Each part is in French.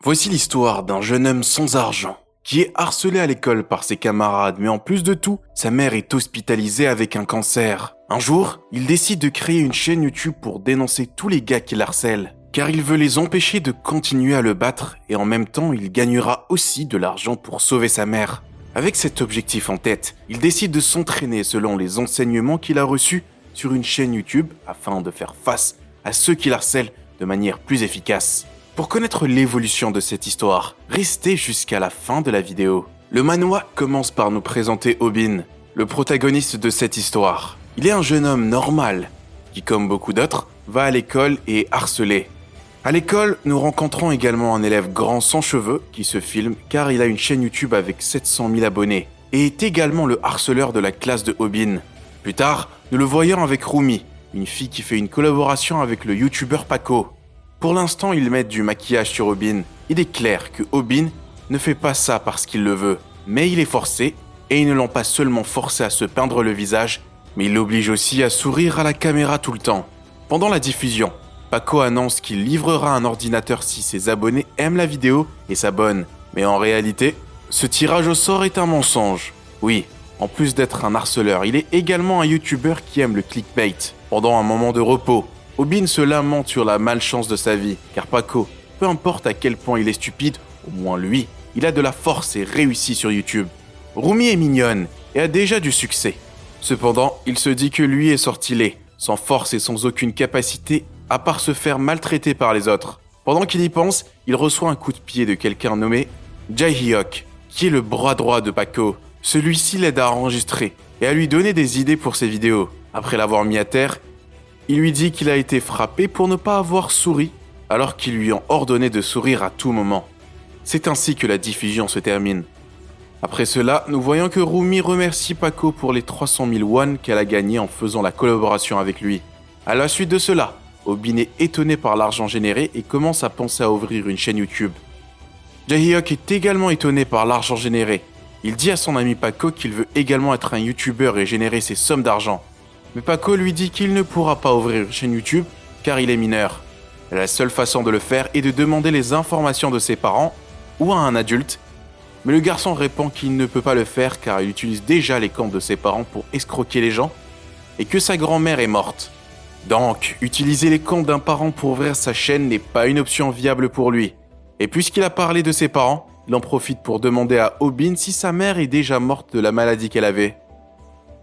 Voici l'histoire d'un jeune homme sans argent, qui est harcelé à l'école par ses camarades, mais en plus de tout, sa mère est hospitalisée avec un cancer. Un jour, il décide de créer une chaîne YouTube pour dénoncer tous les gars qui l'harcèlent, car il veut les empêcher de continuer à le battre et en même temps, il gagnera aussi de l'argent pour sauver sa mère. Avec cet objectif en tête, il décide de s'entraîner selon les enseignements qu'il a reçus sur une chaîne YouTube afin de faire face à ceux qui l'harcèlent de manière plus efficace. Pour connaître l'évolution de cette histoire, restez jusqu'à la fin de la vidéo. Le manhwa commence par nous présenter Obin, le protagoniste de cette histoire. Il est un jeune homme normal, qui comme beaucoup d'autres, va à l'école et est harcelé. À l'école, nous rencontrons également un élève grand sans cheveux qui se filme car il a une chaîne YouTube avec 700 000 abonnés et est également le harceleur de la classe de Obin. Plus tard, nous le voyons avec Rumi, une fille qui fait une collaboration avec le youtubeur Paco. Pour l'instant, ils mettent du maquillage sur Obin. Il est clair que Obin ne fait pas ça parce qu'il le veut, mais il est forcé, et ils ne l'ont pas seulement forcé à se peindre le visage, mais ils l'obligent aussi à sourire à la caméra tout le temps. Pendant la diffusion, Paco annonce qu'il livrera un ordinateur si ses abonnés aiment la vidéo et s'abonnent. Mais en réalité, ce tirage au sort est un mensonge. Oui, en plus d'être un harceleur, il est également un youtubeur qui aime le clickbait. Pendant un moment de repos, Obin se lamente sur la malchance de sa vie, car Paco, peu importe à quel point il est stupide, au moins lui, il a de la force et réussit sur YouTube. Rumi est mignonne et a déjà du succès. Cependant, il se dit que lui est sortilé, sans force et sans aucune capacité, à part se faire maltraiter par les autres. Pendant qu'il y pense, il reçoit un coup de pied de quelqu'un nommé Jae-hyuk, qui est le bras droit de Paco. Celui-ci l'aide à enregistrer et à lui donner des idées pour ses vidéos. Après l'avoir mis à terre, il lui dit qu'il a été frappé pour ne pas avoir souri, alors qu'ils lui ont ordonné de sourire à tout moment. C'est ainsi que la diffusion se termine. Après cela, nous voyons que Rumi remercie Paco pour les 300 000 won qu'elle a gagnés en faisant la collaboration avec lui. À la suite de cela, Obin est étonné par l'argent généré et commence à penser à ouvrir une chaîne YouTube. Jae-hyuk est également étonné par l'argent généré. Il dit à son ami Paco qu'il veut également être un YouTuber et générer ces sommes d'argent. Mais Paco lui dit qu'il ne pourra pas ouvrir une chaîne YouTube car il est mineur. La seule façon de le faire est de demander les informations de ses parents ou à un adulte. Mais le garçon répond qu'il ne peut pas le faire car il utilise déjà les comptes de ses parents pour escroquer les gens et que sa grand-mère est morte. Donc, utiliser les comptes d'un parent pour ouvrir sa chaîne n'est pas une option viable pour lui. Et puisqu'il a parlé de ses parents, il en profite pour demander à Obin si sa mère est déjà morte de la maladie qu'elle avait.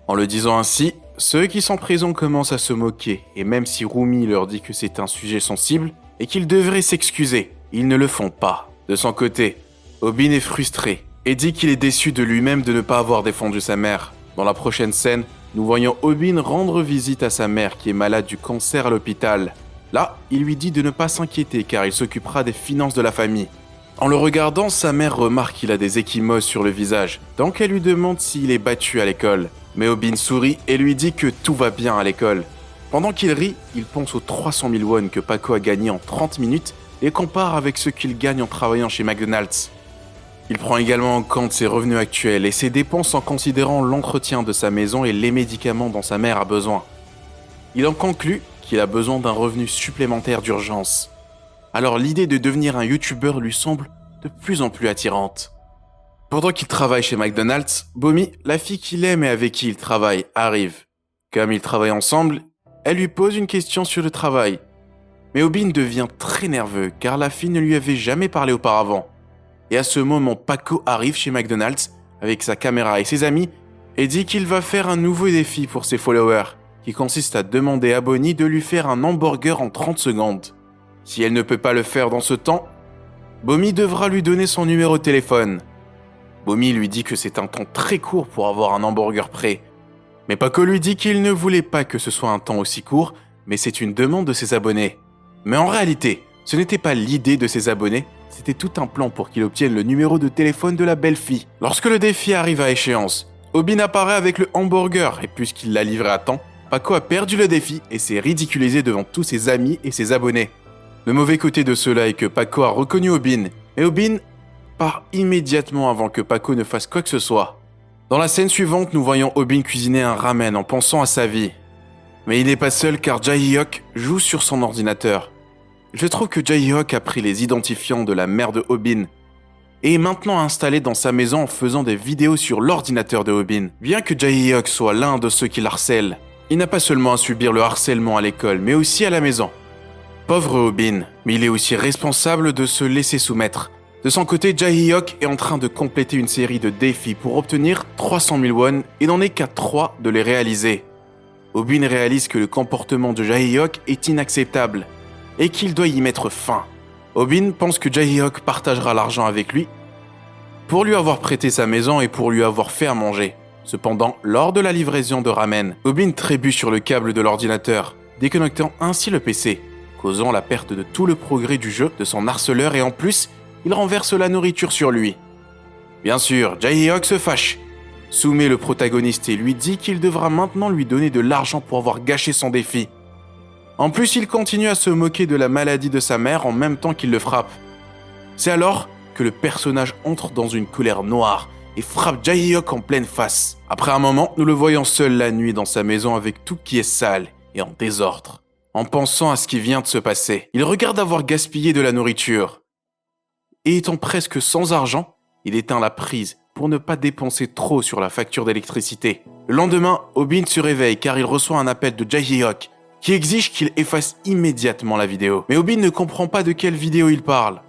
En le disant ainsi, ceux qui sont présents commencent à se moquer, et même si Rumi leur dit que c'est un sujet sensible et qu'ils devraient s'excuser, ils ne le font pas. De son côté, Obin est frustré et dit qu'il est déçu de lui-même de ne pas avoir défendu sa mère. Dans la prochaine scène, nous voyons Obin rendre visite à sa mère qui est malade du cancer à l'hôpital. Là, il lui dit de ne pas s'inquiéter car il s'occupera des finances de la famille. En le regardant, sa mère remarque qu'il a des ecchymoses sur le visage, donc elle lui demande s'il est battu à l'école. Mais Obin sourit et lui dit que tout va bien à l'école. Pendant qu'il rit, il pense aux 300 000 won que Paco a gagné en 30 minutes et compare avec ce qu'il gagne en travaillant chez McDonald's. Il prend également en compte ses revenus actuels et ses dépenses en considérant l'entretien de sa maison et les médicaments dont sa mère a besoin. Il en conclut qu'il a besoin d'un revenu supplémentaire d'urgence. Alors l'idée de devenir un youtubeur lui semble de plus en plus attirante. Pendant qu'il travaille chez McDonald's, Bomi, la fille qu'il aime et avec qui il travaille, arrive. Comme ils travaillent ensemble, elle lui pose une question sur le travail. Mais Obin devient très nerveux car la fille ne lui avait jamais parlé auparavant. Et à ce moment, Paco arrive chez McDonald's avec sa caméra et ses amis et dit qu'il va faire un nouveau défi pour ses followers, qui consiste à demander à Bonnie de lui faire un hamburger en 30 secondes. Si elle ne peut pas le faire dans ce temps, Bomi devra lui donner son numéro de téléphone. Bomi lui dit que c'est un temps très court pour avoir un hamburger prêt. Mais Paco lui dit qu'il ne voulait pas que ce soit un temps aussi court, mais c'est une demande de ses abonnés. Mais en réalité, ce n'était pas l'idée de ses abonnés, c'était tout un plan pour qu'il obtienne le numéro de téléphone de la belle fille. Lorsque le défi arrive à échéance, Obin apparaît avec le hamburger et puisqu'il l'a livré à temps, Paco a perdu le défi et s'est ridiculisé devant tous ses amis et ses abonnés. Le mauvais côté de cela est que Paco a reconnu Obin, et Obin part immédiatement avant que Paco ne fasse quoi que ce soit. Dans la scène suivante, nous voyons Obin cuisiner un ramen en pensant à sa vie. Mais il n'est pas seul car Jae-hyuk joue sur son ordinateur. Je trouve que Jaehyuk a pris les identifiants de la mère de Obin et est maintenant installé dans sa maison en faisant des vidéos sur l'ordinateur de Obin. Bien que Jaehyuk soit l'un de ceux qui l'harcèlent, il n'a pas seulement à subir le harcèlement à l'école, mais aussi à la maison. Pauvre Obin, mais il est aussi responsable de se laisser soumettre. De son côté, Jaehyuk est en train de compléter une série de défis pour obtenir 300 000 won et n'en est qu'à 3 de les réaliser. Obin réalise que le comportement de Jaehyuk est inacceptable et qu'il doit y mettre fin. Obin pense que Jaehyuk partagera l'argent avec lui pour lui avoir prêté sa maison et pour lui avoir fait à manger. Cependant, lors de la livraison de ramen, Obin trébuche sur le câble de l'ordinateur, déconnectant ainsi le PC, causant la perte de tout le progrès du jeu de son harceleur et en plus, il renverse la nourriture sur lui. Bien sûr, Jaehyuk se fâche, soumet le protagoniste et lui dit qu'il devra maintenant lui donner de l'argent pour avoir gâché son défi. En plus, il continue à se moquer de la maladie de sa mère en même temps qu'il le frappe. C'est alors que le personnage entre dans une colère noire et frappe Jaehyuk en pleine face. Après un moment, nous le voyons seul la nuit dans sa maison avec tout qui est sale et en désordre. En pensant à ce qui vient de se passer, il regarde avoir gaspillé de la nourriture. Et étant presque sans argent, il éteint la prise pour ne pas dépenser trop sur la facture d'électricité. Le lendemain, Obin se réveille car il reçoit un appel de Jaehyuk qui exige qu'il efface immédiatement la vidéo. Mais Obin ne comprend pas de quelle vidéo il parle.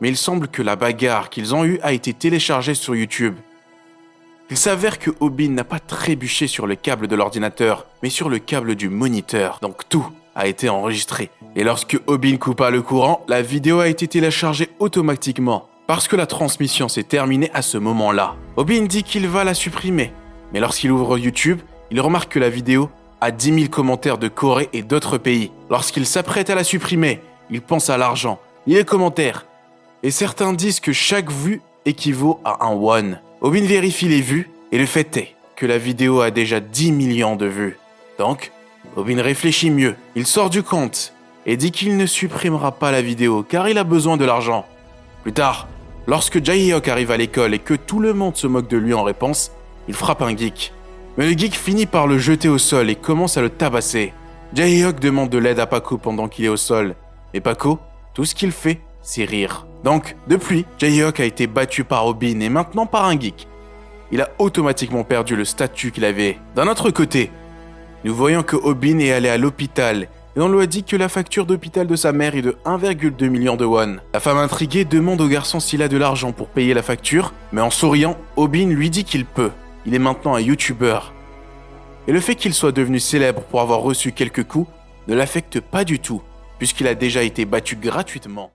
Mais il semble que la bagarre qu'ils ont eue a été téléchargée sur YouTube. Il s'avère que Obin n'a pas trébuché sur le câble de l'ordinateur, mais sur le câble du moniteur. Donc tout a été enregistré. Et lorsque Obin coupa le courant, la vidéo a été téléchargée automatiquement, parce que la transmission s'est terminée à ce moment-là. Obin dit qu'il va la supprimer, mais lorsqu'il ouvre YouTube, il remarque que la vidéo a 10 000 commentaires de Corée et d'autres pays. Lorsqu'il s'apprête à la supprimer, il pense à l'argent, les commentaires, et certains disent que chaque vue équivaut à un won. Obin vérifie les vues, et le fait est que la vidéo a déjà 10 millions de vues. Donc, Obin réfléchit mieux, il sort du compte, et dit qu'il ne supprimera pas la vidéo car il a besoin de l'argent. Plus tard, lorsque Jaehyuk arrive à l'école et que tout le monde se moque de lui en réponse, il frappe un geek. Mais le geek finit par le jeter au sol et commence à le tabasser. Jaehyuk demande de l'aide à Paco pendant qu'il est au sol. Mais Paco, tout ce qu'il fait, c'est rire. Donc, depuis, Jaehyuk a été battu par Obin et maintenant par un geek. Il a automatiquement perdu le statut qu'il avait. D'un autre côté, nous voyons que Obin est allé à l'hôpital et on lui a dit que la facture d'hôpital de sa mère est de 1,2 million de won. La femme intriguée demande au garçon s'il a de l'argent pour payer la facture, mais en souriant, Obin lui dit qu'il peut. Il est maintenant un youtubeur. Et le fait qu'il soit devenu célèbre pour avoir reçu quelques coups ne l'affecte pas du tout, puisqu'il a déjà été battu gratuitement.